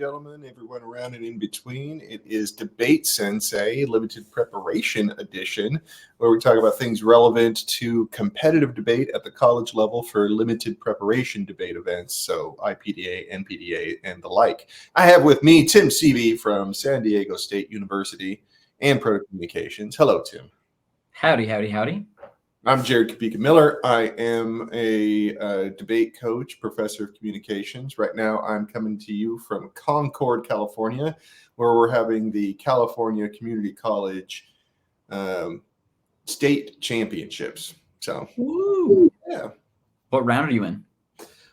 gentlemen, everyone around and in between. It is DebateSensei Limited Preparation Edition, where we talk about things relevant to competitive debate at the college level for limited preparation debate events, so IPDA, NPDA, and the like. I have with me Tim Seavey from San Diego State University and Proto Communications. Hello, Tim. Howdy, howdy, howdy. I'm Jared Kapika Miller. I am a debate coach, professor of communications. Right now, I'm coming to you from Concord, California, where we're having the California Community College State Championships. So, Woo. Yeah. What round are you in?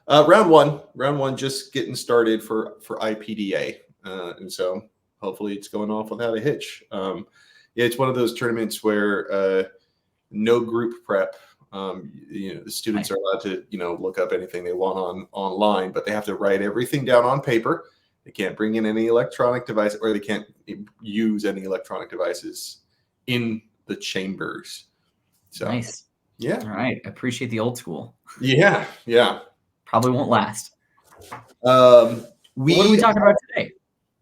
Round one, just getting started for IPDA, and so hopefully it's going off without a hitch. It's one of those tournaments where no group prep. The students are allowed to, look up anything they want online, but they have to write everything down on paper. They can't bring in any electronic device, or they can't use any electronic devices in the chambers. So nice. Yeah. All right. Appreciate the old school. Yeah. Probably won't last. What are we talking about today?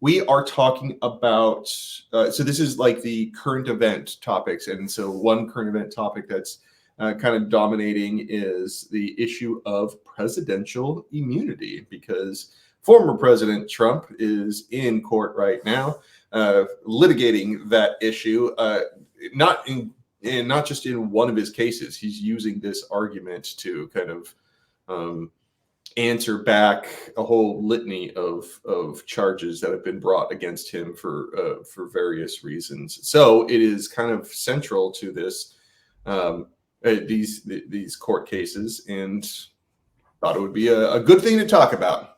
We are talking about, so this is like the current event topics. And so one current event topic that's kind of dominating is the issue of presidential immunity, because former President Trump is in court right now, litigating that issue, not just in one of his cases. He's using this argument to kind of answer back a whole litany of charges that have been brought against him for various reasons. So it is kind of central to this these court cases, and thought it would be a good thing to talk about.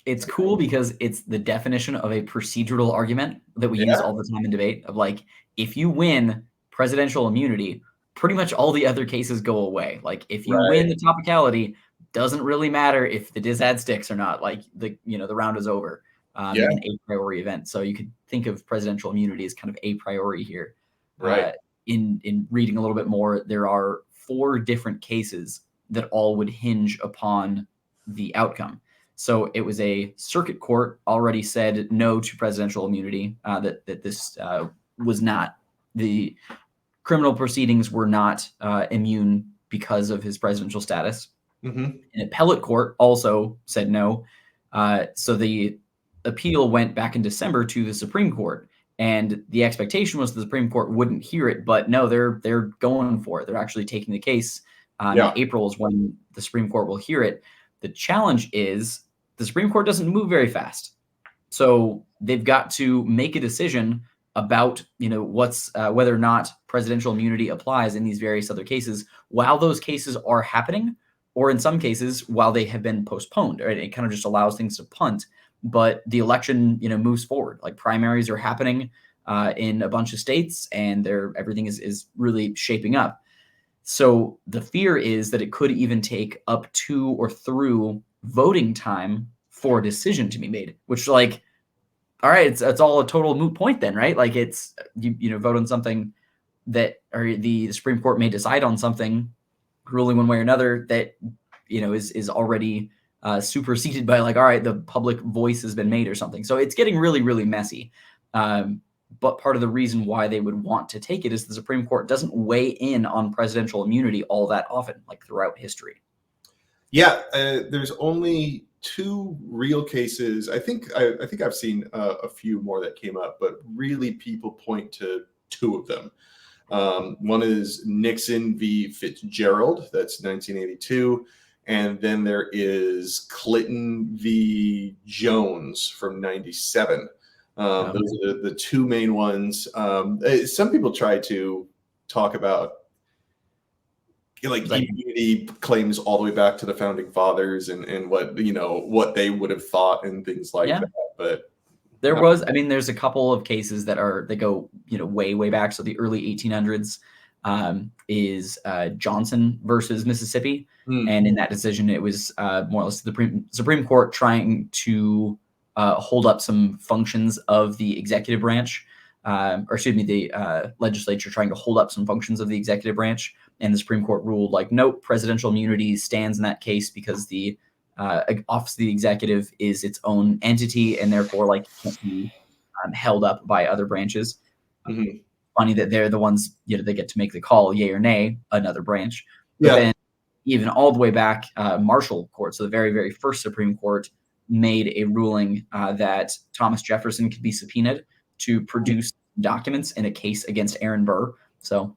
It's cool because it's the definition of a procedural argument that we use all the time in debate, of like, if you win presidential immunity, pretty much all the other cases go away. Like, if you win the topicality, doesn't really matter if the dis-ad sticks or not. Like, the round is over. An a priori event. So you could think of presidential immunity as kind of a priori here. Right. In reading a little bit more, there are 4 different cases that all would hinge upon the outcome. So it was a circuit court already said no to presidential immunity, that this was not, the criminal proceedings were not immune because of his presidential status. Mm-hmm. An appellate court also said no. So the appeal went back in December to the Supreme Court, and the expectation was the Supreme Court wouldn't hear it, but no, they're going for it. They're actually taking the case. In April is when the Supreme Court will hear it. The challenge is the Supreme Court doesn't move very fast. So they've got to make a decision about, what's whether or not presidential immunity applies in these various other cases while those cases are happening, or in some cases while they have been postponed. Right? It kind of just allows things to punt, but the election, moves forward. Like, primaries are happening in a bunch of states, and everything is really shaping up. So the fear is that it could even take up to or through voting time for a decision to be made, which, like, all right, it's all a total moot point then, right? Like, it's you vote on something that, or the Supreme Court may decide on something, ruling one way or another, that is already superseded by, like, all right, the public voice has been made or something. So it's getting really, really messy. But part of the reason why they would want to take it is the Supreme Court doesn't weigh in on presidential immunity all that often, like throughout history. Yeah, there's only 2 real cases. I think I've seen a few more that came up, but really people point to 2 of them. One is Nixon v. Fitzgerald, that's 1982. And then there is Clinton v. Jones from 97. Those are the 2 main ones. Some people try to talk about immunity claims all the way back to the founding fathers and what they would have thought and things like that. But there's a couple of cases that go, way, way back. So the early 1800s is Johnson versus Mississippi. And in that decision, it was more or less the Supreme Court trying to hold up some functions of the executive branch, the legislature trying to hold up some functions of the executive branch. And the Supreme Court ruled, like, nope, presidential immunity stands in that case because the Office of the Executive is its own entity, and therefore like can't be held up by other branches. Mm-hmm. Funny that they're the ones, they get to make the call, yay or nay, another branch. But Yeah. then even all the way back, Marshall Court, so the very, very first Supreme Court, made a ruling that Thomas Jefferson could be subpoenaed to produce documents in a case against Aaron Burr. So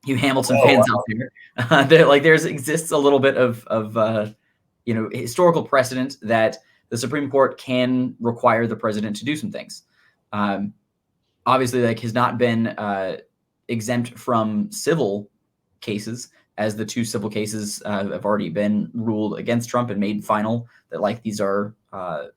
you Hamilton fans out there, exists a little bit of historical precedent that the Supreme Court can require the president to do some things. Obviously, like, has not been exempt from civil cases, as the 2 civil cases have already been ruled against Trump and made final, that like these are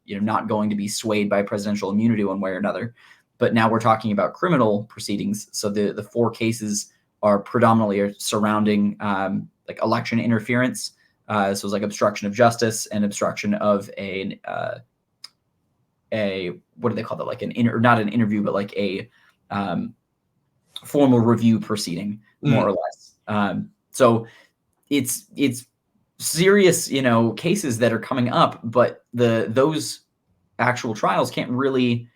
not going to be swayed by presidential immunity one way or another. But now we're talking about criminal proceedings. So the 4 cases are predominantly surrounding like election interference. So it's like obstruction of justice and obstruction of a what do they call that? Like not an interview, but like a formal review proceeding, more or less. So it's serious, cases that are coming up, but those actual trials can't really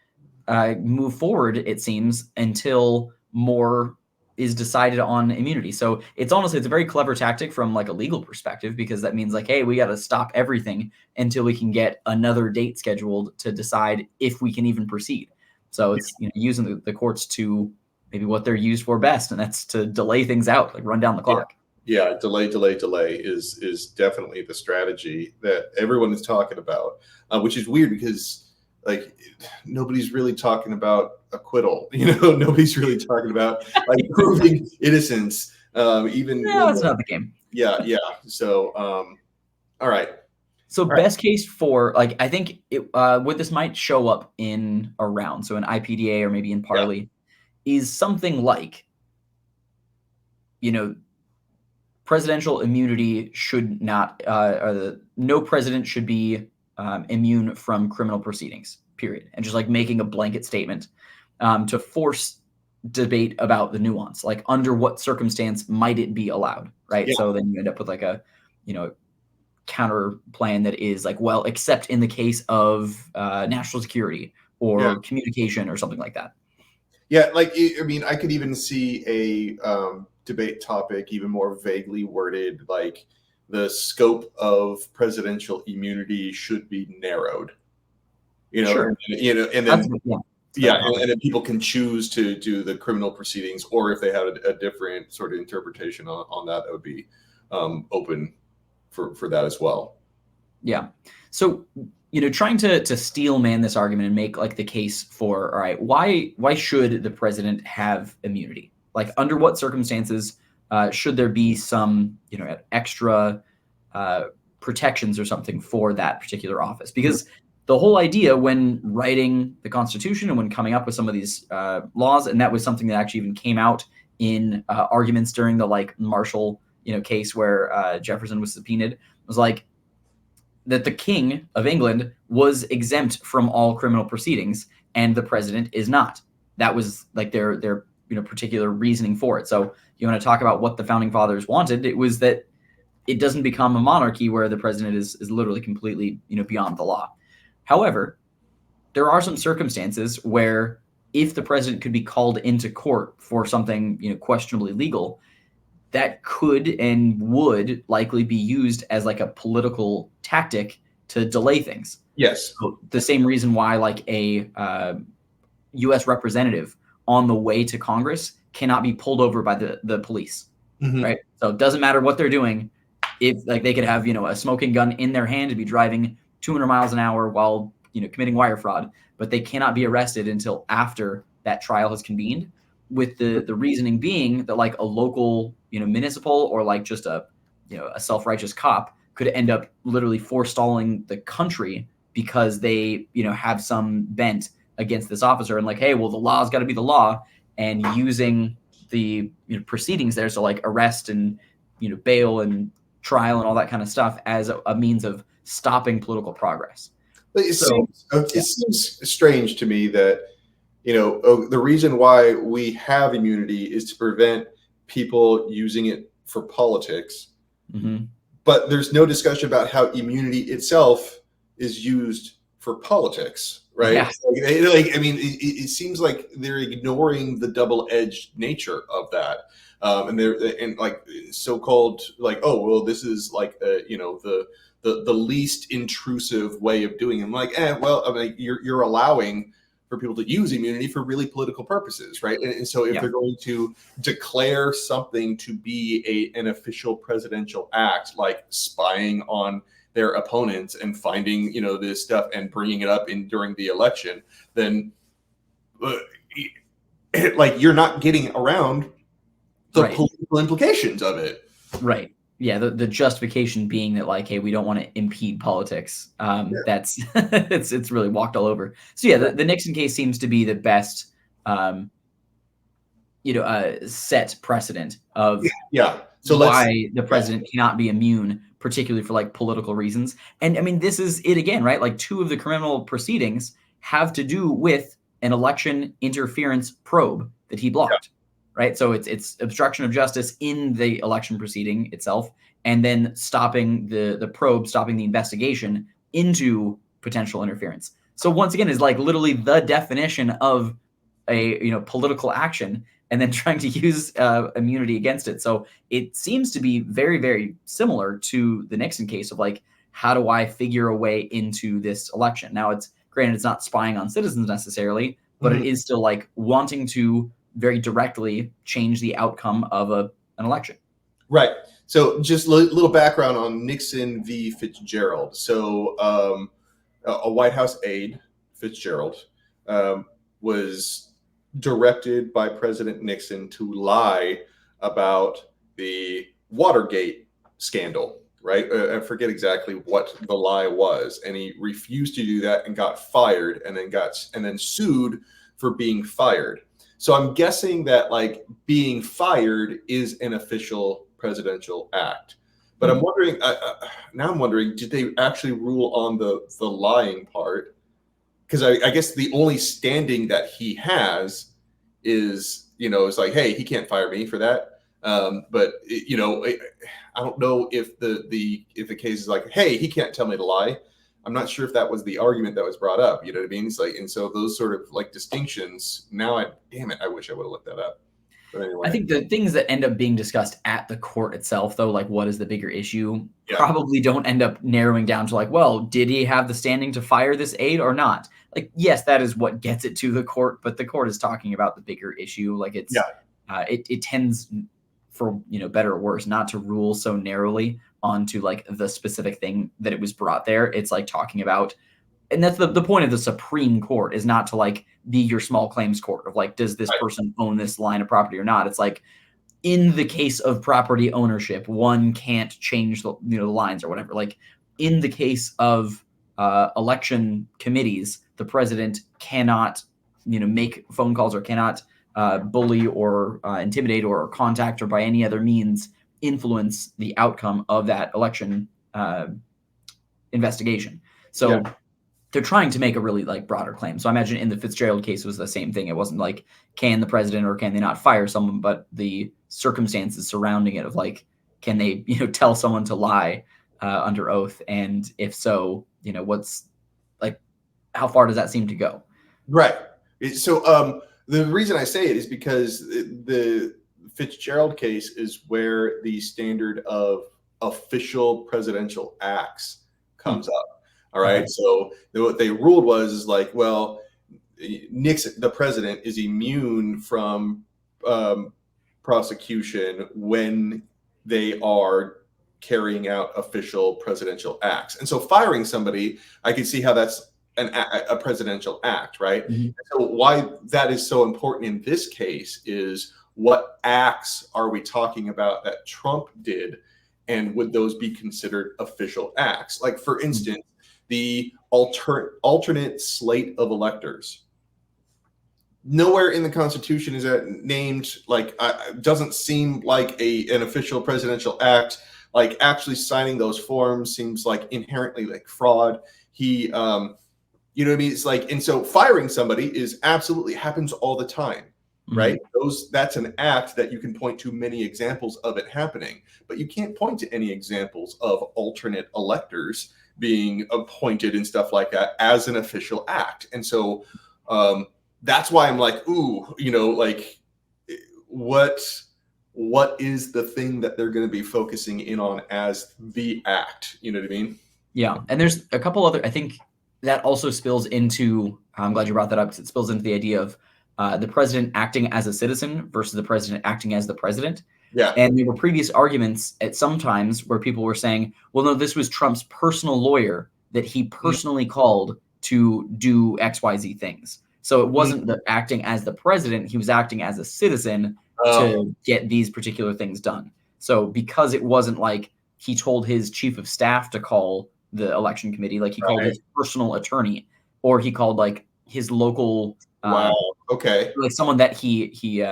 move forward, it seems, until more is decided on immunity. So it's honestly, it's a very clever tactic from like a legal perspective, because that means like, hey, we got to stop everything until we can get another date scheduled to decide if we can even proceed. So it's using the courts to maybe what they're used for best, and that's to delay things out, like run down the clock. Yeah, delay is definitely the strategy that everyone is talking about, which is weird because like nobody's really talking about acquittal. Nobody's really talking about like proving innocence. Even that's not the game. Yeah. So, all right. So best case for like, I think what this might show up in a round, so in IPDA or maybe in Parley, is something like, presidential immunity should not, no president should be immune from criminal proceedings, period. And just like making a blanket statement to force debate about the nuance, like under what circumstance might it be allowed, right? Yeah. So then you end up with like a, counter plan that is like, well, except in the case of national security or communication or something like that. Yeah, like, I mean, I could even see a debate topic even more vaguely worded, like the scope of presidential immunity should be narrowed. Sure. And then and then people can choose to do the criminal proceedings, or if they had a different sort of interpretation on that, that would be open for that as well. Yeah. So, trying to steel man this argument and make like the case for, all right, why should the president have immunity? Like under what circumstances should there be some, extra protections or something for that particular office? Because the whole idea when writing the Constitution and when coming up with some of these laws, and that was something that actually even came out in arguments during the like Marshall, case where Jefferson was subpoenaed, was like that the King of England was exempt from all criminal proceedings and the president is not. That was like their particular reasoning for it. So you want to talk about what the founding fathers wanted? It was that it doesn't become a monarchy where the president is literally completely beyond the law. However, there are some circumstances where if the president could be called into court for something questionably legal, that could and would likely be used as like a political tactic to delay things. Yes. So the same reason why like a U.S. representative on the way to Congress cannot be pulled over by the police, right? So it doesn't matter what they're doing. If like they could have, a smoking gun in their hand and be driving 200 miles an hour while, committing wire fraud, but they cannot be arrested until after that trial has convened, with the reasoning being that like a local, municipal or like just a self-righteous cop could end up literally forestalling the country because they, have some bent against this officer and like, hey, well, the law's got to be the law, and using the proceedings there, so like arrest and, bail and trial and all that kind of stuff as a means of stopping political progress. But it seems strange to me that, the reason why we have immunity is to prevent people using it for politics. but there's no discussion about how immunity itself is used for politics, right? Yeah. Like I mean, it seems like they're ignoring the double-edged nature of that, and like so-called like, oh well, this is like the least intrusive way of doing it. I'm like, well, I mean, you're allowing for people to use immunity for really political purposes, right? And so if they're going to declare something to be an official presidential act, like spying on their opponents and finding this stuff and bringing it up during the election, then like you're not getting around the political implications of it. Right. Yeah, the justification being that like, hey, we don't want to impede politics. That's it's really walked all over. So yeah, the Nixon case seems to be the best, set precedent of So why the president cannot be immune, particularly for like political reasons. And I mean, this is it again, right? Like 2 of the criminal proceedings have to do with an election interference probe that he blocked. Right. So it's obstruction of justice in the election proceeding itself, and then stopping the probe, stopping the investigation into potential interference. So once again, is like literally the definition of a political action, and then trying to use immunity against it. So it seems to be very, very similar to the Nixon case of like, how do I figure a way into this election? Now, it's granted, it's not spying on citizens necessarily, but it is still like wanting to very directly change the outcome of an election. Right. So just a little background on Nixon v. Fitzgerald. So a White House aide, Fitzgerald, was directed by President Nixon to lie about the Watergate scandal, right? I forget exactly what the lie was. And he refused to do that and got fired, and then sued for being fired. So I'm guessing that like being fired is an official presidential act. But I'm wondering now. I'm wondering, did they actually rule on the lying part? Because I guess the only standing that he has is it's like, hey, he can't fire me for that. But I don't know if the case is like, hey, he can't tell me to lie. I'm not sure if that was the argument that was brought up. You know what I mean? It's like, and so those sort of like distinctions. Now, I wish I would have looked that up. But anyway, I think the things that end up being discussed at the court itself, though, like what is the bigger issue, probably don't end up narrowing down to like, well, did he have the standing to fire this aide or not? Like, yes, that is what gets it to the court, but the court is talking about the bigger issue. Like it's, it tends, for better or worse, not to rule so narrowly onto like the specific thing that it was brought there. It's like talking about, and that's the point of the Supreme Court, is not to like be your small claims court of like, does this person own this line of property or not? It's like, in the case of property ownership, one can't change the the lines or whatever. Like in the case of election committees, the president cannot make phone calls or cannot bully or intimidate or contact or by any other means influence the outcome of that election investigation. So they're trying to make a really like broader claim. So I imagine in the Fitzgerald case, it was the same thing. It wasn't like, can the president or can they not fire someone, but the circumstances surrounding it of like, can they, tell someone to lie under oath? And if so, what's like, how far does that seem to go? Right. So the reason I say it is because the Fitzgerald case is where the standard of official presidential acts comes up. All right. So what they ruled is like, well, Nixon, the president, is immune from prosecution when they are carrying out official presidential acts. And so firing somebody, I can see how that's a presidential act, right? So why that is so important in this case is, what acts are we talking about that Trump did, and would those be considered official acts? Like, for instance, the alternate slate of electors. Nowhere in the Constitution is that named. Like, doesn't seem like an official presidential act. Like, actually signing those forms seems like inherently like fraud. He, you know what I mean? It's like, and so firing somebody is absolutely happens all the time. right? That's an act that you can point to many examples of it happening, but you can't point to any examples of alternate electors being appointed and stuff like that as an official act. And so that's why I'm like, ooh, like what is the thing that they're going to be focusing in on as the act? You know what I mean? Yeah. And there's a couple other, I think that also spills into, I'm glad you brought that up, because it spills into the idea of the president acting as a citizen versus the president acting as the president. Yeah. And there were previous arguments at some times where people were saying, well, no, this was Trump's personal lawyer that he personally called to do XYZ things. So it wasn't the acting as the president, he was acting as a citizen to get these particular things done. So because it wasn't like he told his chief of staff to call the election committee, like he called his personal attorney, or he called like his local like someone that he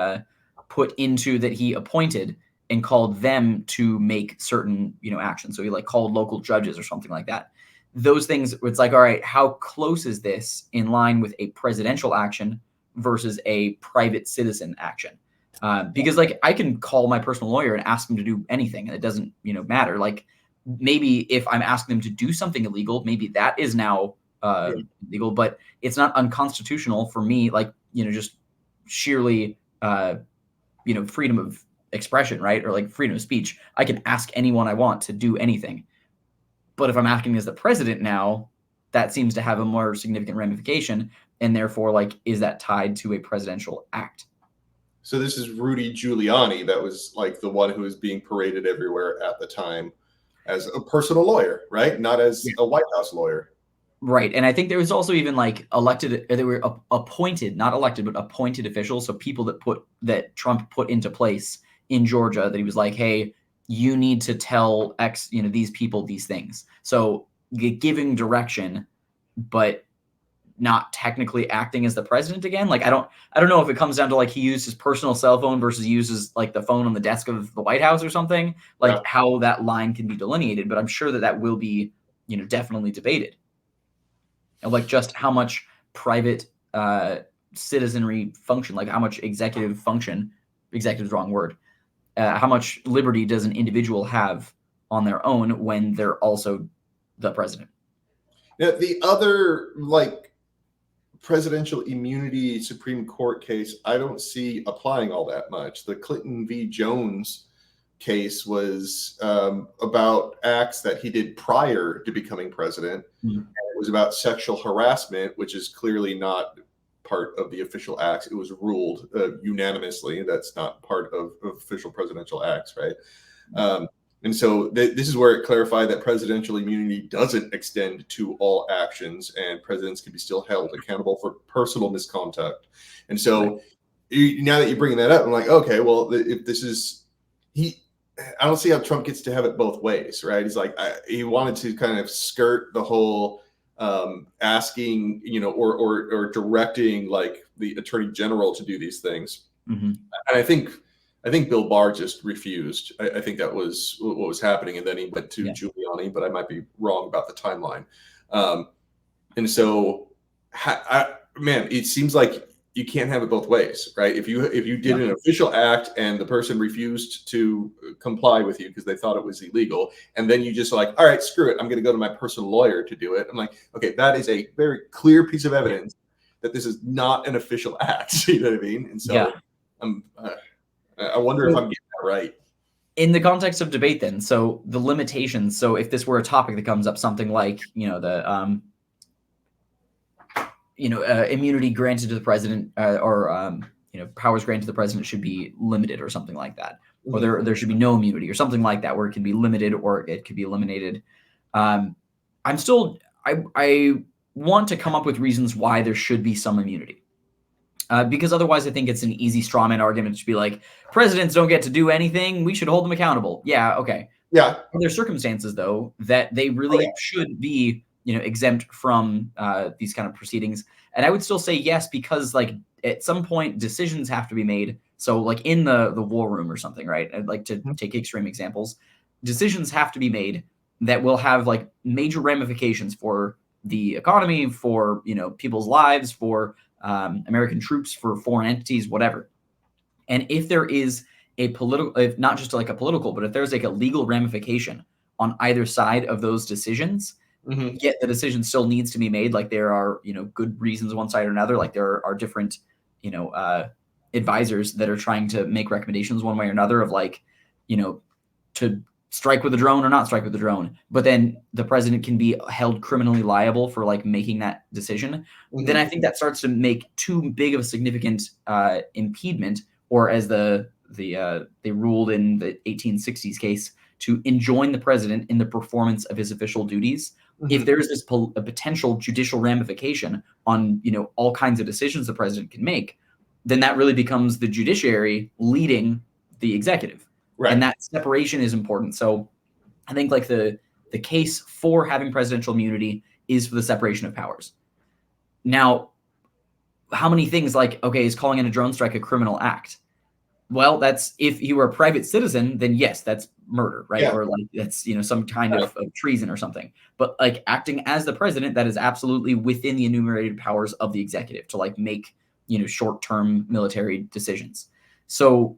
put into, that he appointed, and called them to make certain actions. So he like called local judges or something like that. Those things, it's like, all right, how close is this in line with a presidential action versus a private citizen action? Because like I can call my personal lawyer and ask him to do anything, and it doesn't matter. Like maybe if I'm asking them to do something illegal, maybe that is now legal, but it's not unconstitutional for me, like just sheerly freedom of expression, right? Or like freedom of speech. I can ask anyone I want to do anything. But if I'm acting as the president now, that seems to have a more significant ramification, and therefore, like, is that tied to a presidential act? So this is Rudy Giuliani, that was like the one who was being paraded everywhere at the time as a personal lawyer, right? Not as a White House lawyer. Right. And I think there was also even like elected, they were appointed, not elected, but appointed officials. So people that Trump put into place in Georgia, that he was like, hey, you need to tell these people these things. So giving direction, but not technically acting as the president again. Like, I don't know if it comes down to like he used his personal cell phone versus uses like the phone on the desk of the White House or something, like how that line can be delineated. But I'm sure that will be, definitely debated. And like just how much private citizenry function, like how much executive function, executive's wrong word, how much liberty does an individual have on their own when they're also the president? Now, the other like presidential immunity Supreme Court case, I don't see applying all that much. The Clinton v. Jones case was about acts that he did prior to becoming president. And it was about sexual harassment, which is clearly not part of the official acts. It was ruled unanimously that's not part of official presidential acts, right? And so this is where it clarified that presidential immunity doesn't extend to all actions, and presidents can be still held accountable for personal misconduct. And so now that you're bringing that up, I'm like, okay, well, if this is I don't see how Trump gets to have it both ways, right? He's like, he wanted to kind of skirt the whole asking, or directing like the attorney general to do these things. And I think Bill Barr just refused. I think that was what was happening. And then he went to Giuliani, but I might be wrong about the timeline. And so, man, it seems like you can't have it both ways, right? If you did an official act and the person refused to comply with you because they thought it was illegal, and then you just like, all right, screw it, I'm going to go to my personal lawyer to do it. I'm like, okay, that is a very clear piece of evidence that this is not an official act. You know what I mean? And so I wonder if I'm getting that right. In the context of debate then, so the limitations, so if this were a topic that comes up, something like, the immunity granted to the president or powers granted to the president should be limited or something like that. Or there should be no immunity or something like that, where it can be limited or it could be eliminated. I want to come up with reasons why there should be some immunity. Because otherwise I think it's an easy straw man argument to be like, presidents don't get to do anything, we should hold them accountable. Yeah, okay. Yeah. There's circumstances, though, that they really should be exempt from these kind of proceedings. And I would still say yes, because like at some point decisions have to be made. So like in the war room or something, right? I'd like to take extreme examples. Decisions have to be made that will have like major ramifications for the economy, for people's lives, for American troops, for foreign entities, whatever. And if there is a political, if not just like a political, but if there's like a legal ramification on either side of those decisions, yet the decision still needs to be made. Like there are, good reasons one side or another. Like there are different, advisors that are trying to make recommendations one way or another of like, to strike with a drone or not strike with the drone. But then the president can be held criminally liable for like making that decision. Then I think that starts to make too big of a significant impediment, or as they ruled in the 1860s case, to enjoin the president in the performance of his official duties. If there's this a potential judicial ramification on all kinds of decisions the president can make, then that really becomes the judiciary leading the executive. Right. And that separation is important. So I think like the case for having presidential immunity is for the separation of powers. Now, how many things like, okay, is calling in a drone strike a criminal act? Well, that's if you were a private citizen, then yes, that's murder, right? Yeah. Or like that's some kind of treason or something. But like acting as the president, that is absolutely within the enumerated powers of the executive to like make short-term military decisions. So,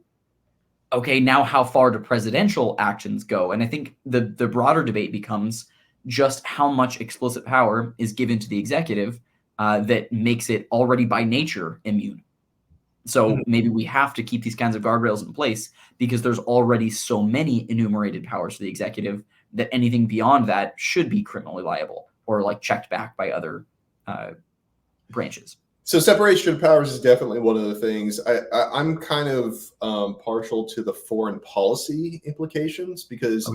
okay, now how far do presidential actions go? And I think the broader debate becomes just how much explicit power is given to the executive that makes it already by nature immune. So maybe we have to keep these kinds of guardrails in place because there's already so many enumerated powers for the executive that anything beyond that should be criminally liable or like checked back by other branches. So separation of powers is definitely one of the things. I'm kind of partial to the foreign policy implications because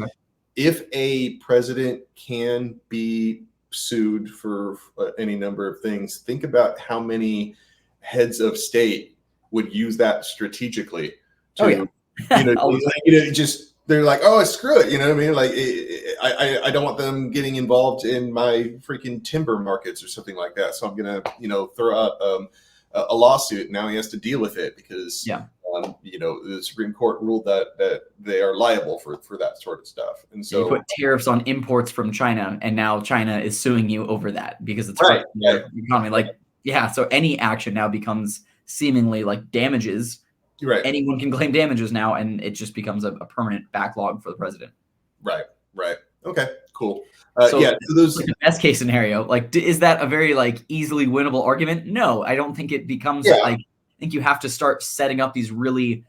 if a president can be sued for any number of things, think about how many heads of state would use that strategically to, just they're like, oh, screw it. You know what I mean? Like, I don't want them getting involved in my freaking timber markets or something like that. So I'm going to, throw out a lawsuit. Now he has to deal with it because, the Supreme Court ruled that they are liable for that sort of stuff. And so you put tariffs on imports from China, and now China is suing you over that because it's right. The economy. Like, so any action now becomes seemingly like damages. Right. Anyone can claim damages now, and it just becomes a permanent backlog for the president. Right. Okay, cool. So those like the best case scenario, like, is that a very like easily winnable argument? No, I don't think it becomes like, I think you have to start setting up these really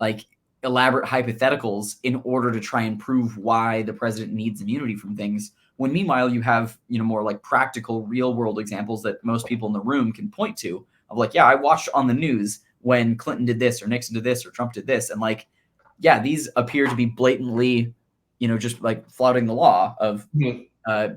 like elaborate hypotheticals in order to try and prove why the president needs immunity from things. When meanwhile, you have, more like practical real world examples that most people in the room can point to of like, I watched on the news when Clinton did this or Nixon did this or Trump did this. And like, these appear to be blatantly, just like flouting the law of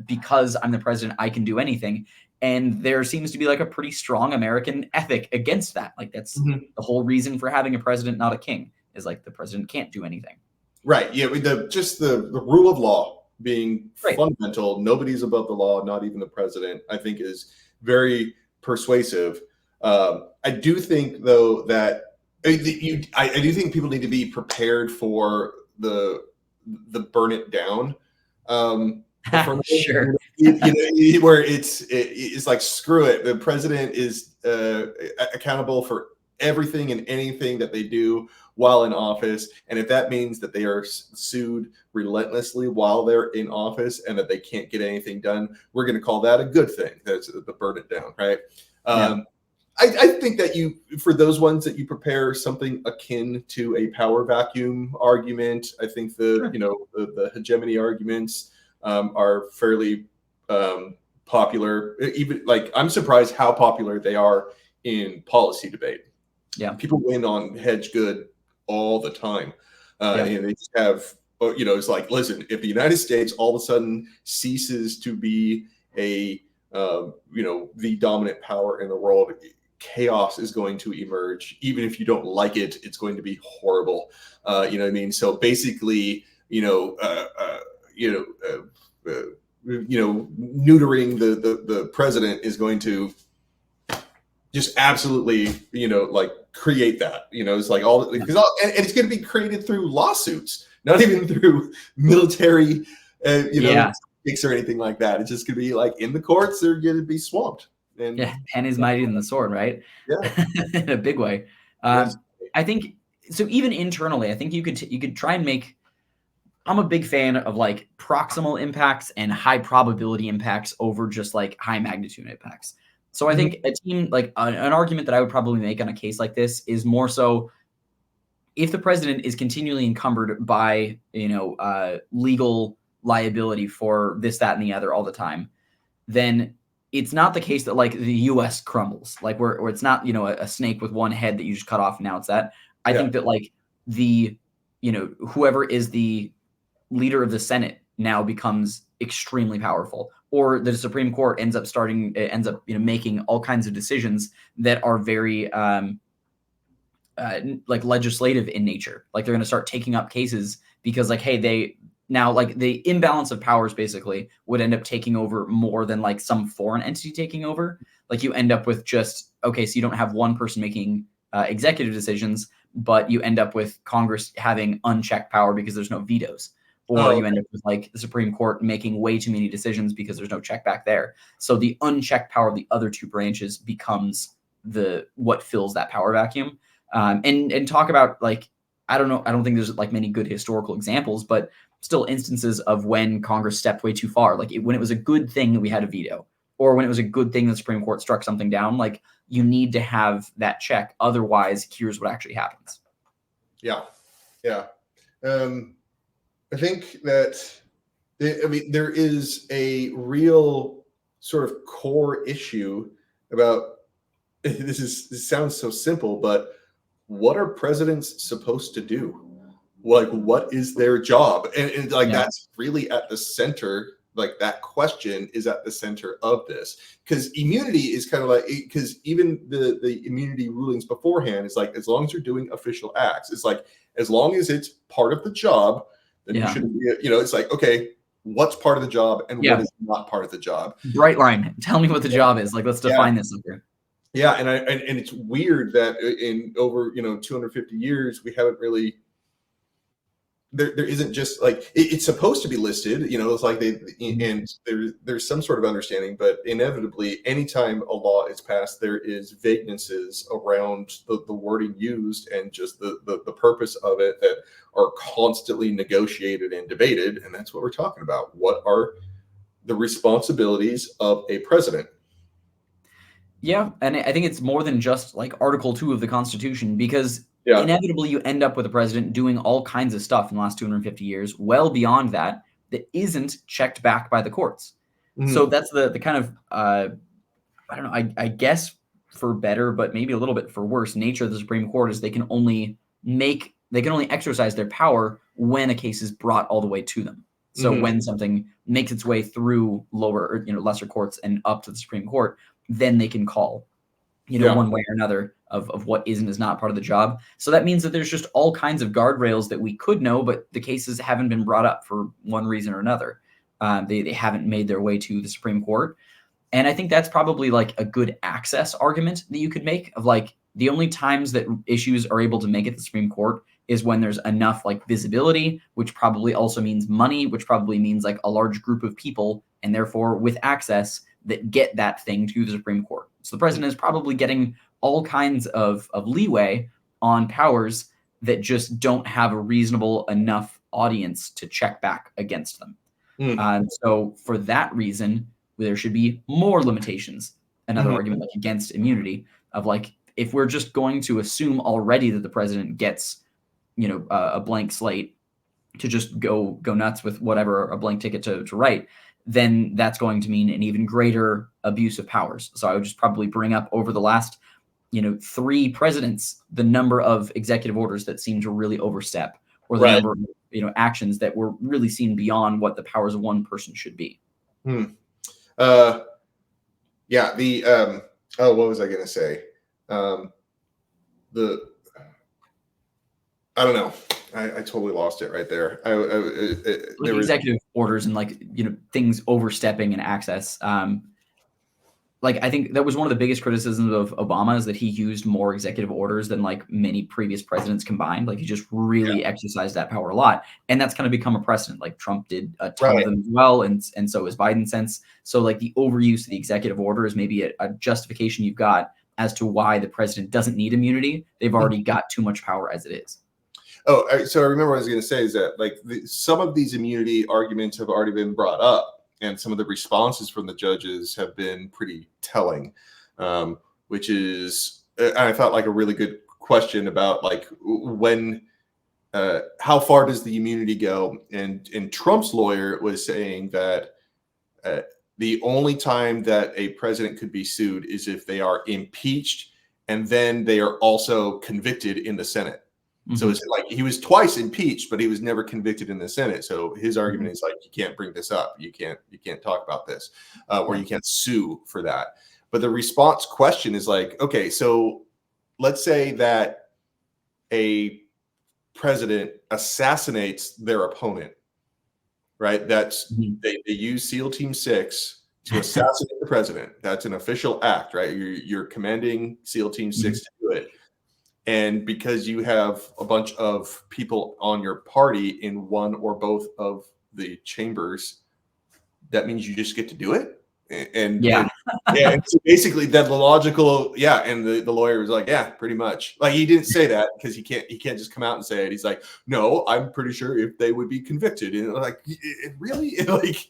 because I'm the president, I can do anything. And there seems to be like a pretty strong American ethic against that. Like that's the whole reason for having a president, not a king, is like the president can't do anything. Right. Yeah. The rule of law being fundamental. Nobody's above the law, not even the president, I think is very persuasive. I do think though that I do think people need to be prepared for the burn it down. Sure. Where it's like, screw it. The president is accountable for everything and anything that they do while in office. And if that means that they are sued relentlessly while they're in office and that they can't get anything done, we're going to call that a good thing. That's the burn it down. Right. I think that for those ones that you prepare something akin to a power vacuum argument, I think the hegemony arguments are fairly popular. Even like, I'm surprised how popular they are in policy debate. Yeah, people win on hedge good all the time, and they just have, it's like, listen, if the United States all of a sudden ceases to be the dominant power in the world, chaos is going to emerge. Even if you don't like it, it's going to be horrible. You know what I mean? So basically, neutering the president is going to just absolutely, like create that. It's like and it's going to be created through lawsuits, not even through military, or anything like that. It's just going to be like in the courts, they're going to be swamped. And pen is mightier than the sword, right? Yeah, in a big way. Yes. I think so even internally, I think you could try and make. I'm a big fan of like proximal impacts and high probability impacts over just like high magnitude impacts. So I Mhm. think a team like an argument that I would probably make on a case like this is more so if the president is continually encumbered by legal liability for this, that, and the other all the time, then it's not the case that like the U.S. crumbles, like where it's not a snake with one head that you just cut off and now it's that. I Yeah. think that like the whoever is the leader of the Senate now becomes extremely powerful, or the Supreme Court ends up making all kinds of decisions that are very like legislative in nature. Like they're going to start taking up cases because like, hey, they now like the imbalance of powers basically would end up taking over more than like some foreign entity taking over. Like you end up with just, okay, so you don't have one person making executive decisions, but you end up with Congress having unchecked power because there's no vetoes. Or Oh, you end up with like the Supreme Court making way too many decisions because there's no check back there. So the unchecked power of the other two branches becomes what fills that power vacuum. And talk about like, I don't know, I don't think there's like many good historical examples, but still instances of when Congress stepped way too far. Like when it was a good thing that we had a veto, or when it was a good thing the Supreme Court struck something down. Like you need to have that check. Otherwise, here's what actually happens. yeah. Yeah. I think that, I mean, there is a real sort of core issue about this sounds so simple, but what are presidents supposed to do? Like, what is their job? And like, Yeah. that's really at the center. Like that question is at the center of this, because immunity is kind of like, because even the immunity rulings beforehand is like, as long as you're doing official acts, it's like, as long as it's part of the job, then you Yeah. shouldn't be, it's like, okay, what's part of the job and Yeah. what is not part of the job? Bright line. Tell me what the job is. Like, let's define this sucker. Yeah, and it's weird that in over 250 years we haven't really, there isn't just like it's supposed to be listed, it's like they, and there's some sort of understanding, but inevitably anytime a law is passed there is vaguenesses around the wording used and just the purpose of it that are constantly negotiated and debated, and that's what we're talking about. What are the responsibilities of a president? Yeah, and I think it's more than just like Article 2 of the Constitution, because Yeah. inevitably you end up with a president doing all kinds of stuff in the last 250 years, well beyond that isn't checked back by the courts. So Mhm. that's the kind of I don't know, I guess for better, but maybe a little bit for worse, nature of the Supreme Court is they can only exercise their power when a case is brought all the way to them. So Mhm. when something makes its way through lower or lesser courts and up to the Supreme Court, then they can call Yeah. one way or another of what is and is not part of the job. So that means that there's just all kinds of guardrails that we could know, but the cases haven't been brought up for one reason or another. They haven't made their way to the Supreme Court. And I think that's probably like a good access argument that you could make of like the only times that issues are able to make it to the Supreme Court is when there's enough like visibility, which probably also means money, which probably means like a large group of people, and therefore with access that get that thing to the Supreme Court. So the president is probably getting all kinds of leeway on powers that just don't have a reasonable enough audience to check back against them. Mm. So for that reason, there should be more limitations. Another Mhm. argument like against immunity of like, if we're just going to assume already that the president gets, a blank slate to just go nuts with whatever, a blank ticket to write, then that's going to mean an even greater abuse of powers. So I would just probably bring up over the last, 3 presidents, the number of executive orders that seem to really overstep, or the Right. number of, actions that were really seen beyond what the powers of one person should be. Hmm. Yeah. What was I going to say? Um, the I don't know. I totally lost it right there. Like There was, executive orders and like, things overstepping and access. Like I think that was one of the biggest criticisms of Obama is that he used more executive orders than like many previous presidents combined. Like he just really exercised that power a lot, and that's kind of become a precedent. Like Trump did a ton of them as well, and so is Biden since. So like the overuse of the executive order is maybe a justification you've got as to why the president doesn't need immunity. They've already got too much power as it is. Oh, so I remember what I was going to say is that like some of these immunity arguments have already been brought up, and some of the responses from the judges have been pretty telling, which is, I thought, like a really good question about like when, how far does the immunity go? And Trump's lawyer was saying that the only time that a president could be sued is if they are impeached and then they are also convicted in the Senate. So it's like he was twice impeached, but he was never convicted in the Senate. So his argument is like, you can't bring this up. You can't talk about this, or you can't sue for that. But the response question is like, okay, so let's say that a president assassinates their opponent, right? That's they use SEAL Team 6 to assassinate the president. That's an official act, right? You're commanding SEAL Team 6 to do it. And because you have a bunch of people on your party in one or both of the chambers, that means you just get to do it. And and so basically then the logical, and the lawyer was like, yeah, pretty much. Like he didn't say that because he can't just come out and say it. He's like, no, I'm pretty sure if they would be convicted. And like, really? Like,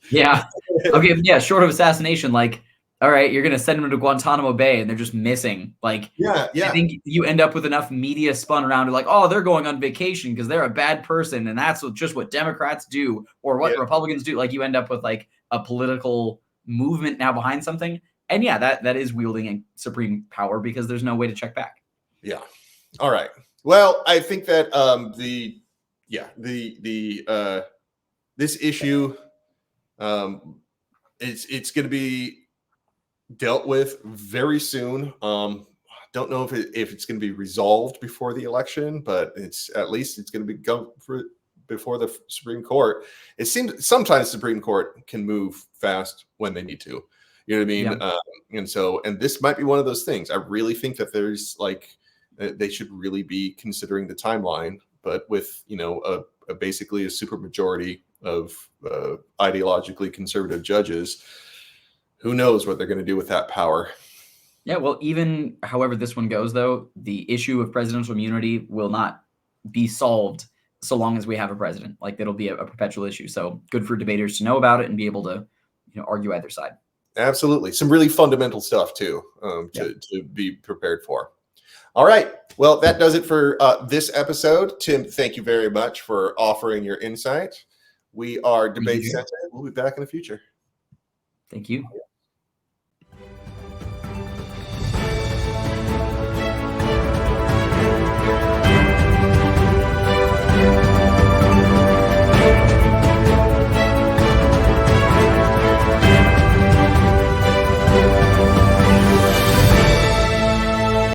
okay, short of assassination, like, all right, you're gonna send them to Guantanamo Bay and they're just missing. Like, I think you end up with enough media spun around to like, oh, they're going on vacation because they're a bad person, and that's just what Democrats do or what Republicans do. Like, you end up with like a political movement now behind something, and that is wielding a supreme power because there's no way to check back. All right. Well, I think that this issue, it's going to be dealt with very soon. Don't know if it's going to be resolved before the election, but at least it's going to be go before the Supreme Court. It seems sometimes the Supreme Court can move fast when they need to. You know what I mean? And this might be one of those things. I really think that there's like they should really be considering the timeline, but with basically a supermajority of ideologically conservative judges. Who knows what they're going to do with that power? Yeah, well, even however this one goes, though, the issue of presidential immunity will not be solved so long as we have a president. Like, it'll be a perpetual issue. So good for debaters to know about it and be able to, argue either side. Absolutely. Some really fundamental stuff, too, to be prepared for. All right. Well, that does it for this episode. Tim, thank you very much for offering your insight. We are DebateSensei. We'll be back in the future. Thank you.